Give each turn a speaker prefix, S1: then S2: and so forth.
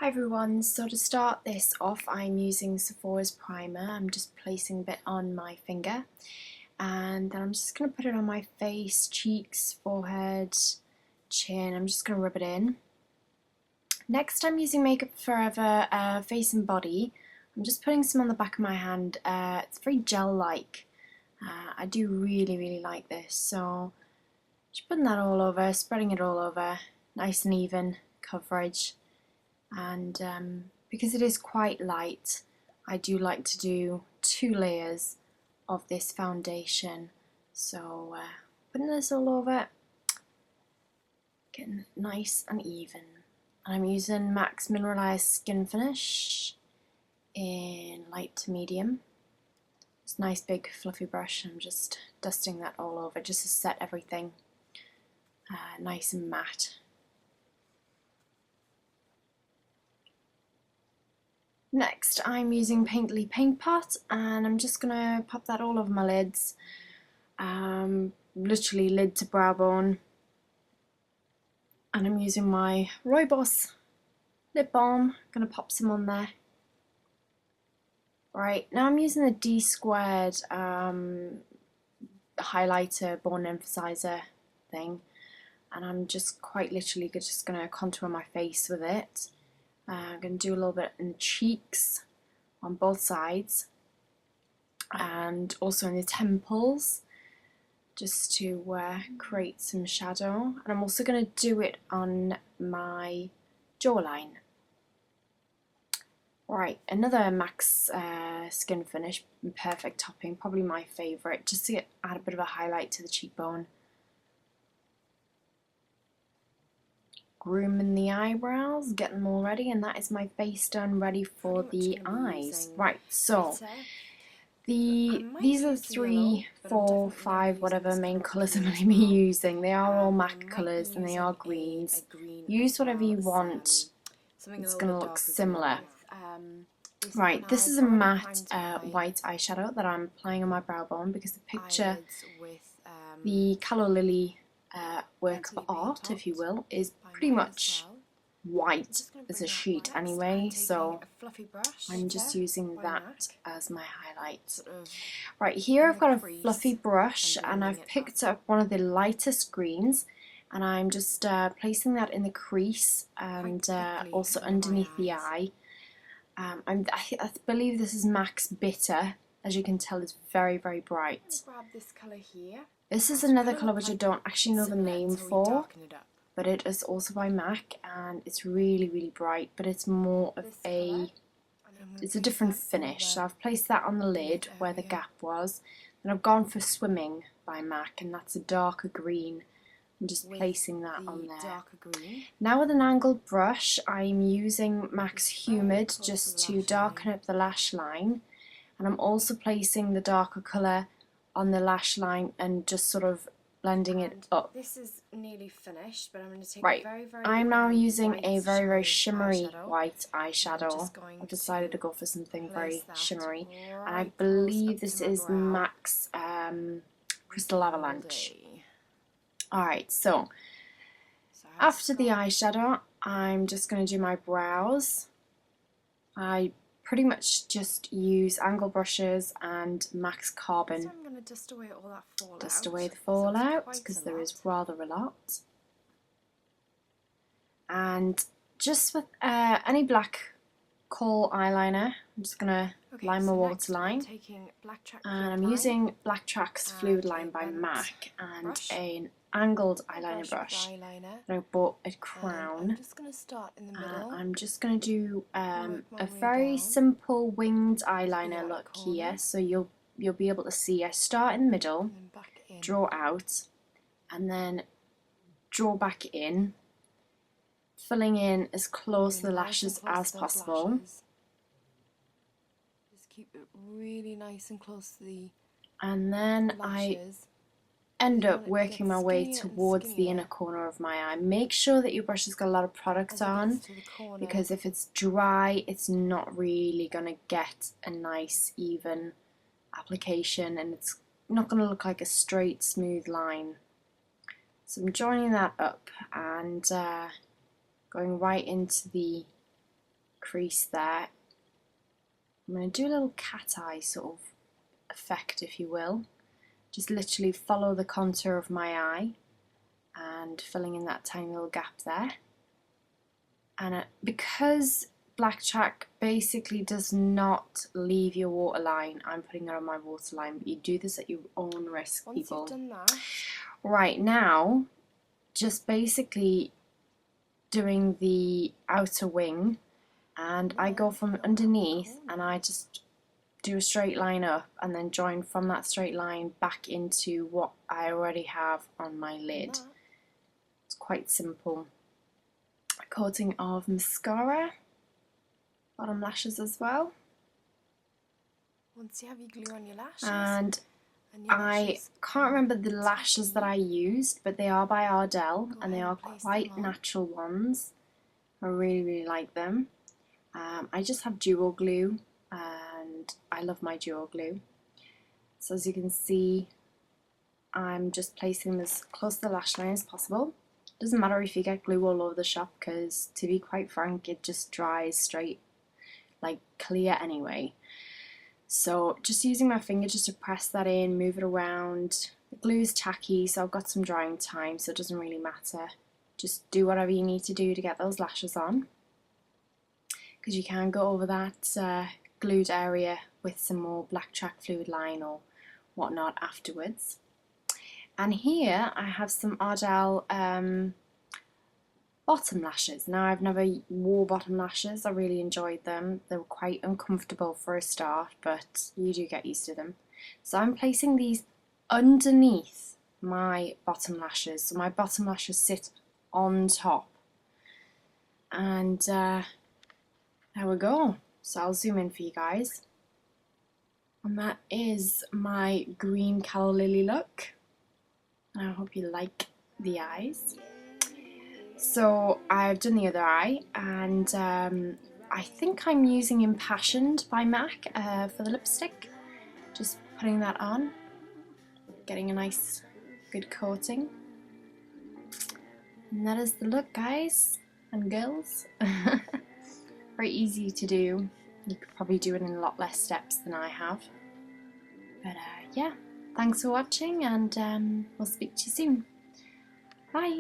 S1: Hi everyone, so to start this off I'm using Sephora's primer. I'm just placing a bit on my finger and then I'm just going to put it on my face, cheeks, forehead, chin. I'm just going to rub it in. Next I'm using Makeup Forever Face and Body. I'm just putting some on the back of my hand. It's very gel-like. I do really like this, so just putting that all over, spreading it all over, nice and even coverage. And because it is quite light, I do like to do 2 layers of this foundation. So putting this all over, getting nice and even. And I'm using MAC's Mineralized Skin Finish in light to medium. It's a nice big fluffy brush. I'm just dusting that all over just to set everything nice and matte. Next I'm using Painterly Paint Pot and I'm just going to pop that all over my lids, literally lid to brow bone, and I'm using my Rooibos lip balm, going to pop some on there. Right, now I'm using the D squared highlighter bone emphasizer thing, and I'm just quite literally just going to contour my face with it. I'm going to do a little bit in the cheeks on both sides and also in the temples just to create some shadow, and I'm also going to do it on my jawline. Right, another MAC's Skin Finish, Perfect Topping, probably my favourite, just to add a bit of a highlight to the cheekbone. Grooming the eyebrows, getting them all ready, and that is my face done, ready for the eyes. Right, so these are the 3, 4, 5, whatever main colours I'm going to be using. They are all MAC colours and they are greens. Use whatever you want. It's going to look similar. Right, this is a matte white eyeshadow that I'm applying on my brow bone because the picture, the Callow Lilly work of art, if you will, is pretty much white as a sheet anyway, so I'm just using that as my highlight. Right, here I've got a fluffy brush and I've picked up one of the lightest greens and I'm just placing that in the crease and also underneath the eye. I believe this is MAC's Bitter. As you can tell, it's very bright.
S2: Grab this colour here.
S1: This is another colour which I don't actually know the name for, but it is also by MAC and it's really bright, but it's more of it's a different finish. So I've placed that on the lid where the gap was, and I've gone for Swimming by MAC, and that's a darker green. I'm just placing that on there. Now with an angled brush, I'm using MAC's Humid just to darken up the lash line, and I'm also placing the darker colour on the lash line and just sort of blending it up.
S2: This is nearly finished, but I'm going to take
S1: right,
S2: a very
S1: I'm now using a very shimmery
S2: eyeshadow.
S1: white eyeshadow. I've decided to go for something very shimmery, and I believe this is MAC's Crystal Avalanche. Alright, so after the eyeshadow, I'm just going to do my brows. I pretty much just use angle brushes and MAC's Carbon.
S2: So I'm going to dust away all that fallout.
S1: Dust away the fallout because there is rather a lot. And just with any black kohl eyeliner, I'm just going to line my waterline. And I'm using Black Track's Fluid Line by MAC and an angled eyeliner brush. I bought at Crown.
S2: I'm just going to start in the middle.
S1: I'm just going to do a very simple winged eyeliner look here, so you'll be able to see. I start in the middle, draw out, and then draw back in, filling in as close to the lashes as possible.
S2: Just keep it really nice and close to the
S1: and then
S2: lashes.
S1: I end up working my way towards the inner corner of my eye. Make sure that your brush has got a lot of product on, because if it's dry, it's not really going to get a nice even application and it's not going to look like a straight smooth line. So I'm joining that up and going right into the crease there. I'm going to do a little cat eye sort of effect, if you will. Just literally follow the contour of my eye and filling in that tiny little gap there. And because black chalk basically does not leave your waterline, I'm putting it on my waterline, but you do this at your own risk, people.
S2: Once you've done that,
S1: right now, just basically doing the outer wing, and I go from underneath and I just do a straight line up and then join from that straight line back into what I already have on my lid. It's quite simple. A coating of mascara, bottom lashes as well.
S2: once you have your glue on your lashes,
S1: And I can't remember the lashes that I used, but they are by Ardell and they are quite natural ones. I really, really like them. I just have dual glue and I love my dual glue. So as you can see, I'm just placing them as close to the lash line as possible. Doesn't matter if you get glue all over the shop, because to be quite frank, it just dries straight, like clear anyway. So just using my finger just to press that in, move it around. The glue is tacky, so I've got some drying time, so it doesn't really matter. Just do whatever you need to do to get those lashes on, because you can go over that glued area with some more black chalk fluid line or whatnot afterwards. And here I have some Ardell bottom lashes. Now, I've never wore bottom lashes. I really enjoyed them. They were quite uncomfortable for a start, but you do get used to them. So I'm placing these underneath my bottom lashes. So my bottom lashes sit on top. And there we go. So I'll zoom in for you guys. And that is my green Callow Lilly look. And I hope you like the eyes. So I've done the other eye, and I think I'm using Impassioned by MAC for the lipstick. Just putting that on, getting a nice good coating. And that is the look, guys and girls. Very easy to do. You could probably do it in a lot less steps than I have. But yeah, thanks for watching, and we'll speak to you soon. Bye!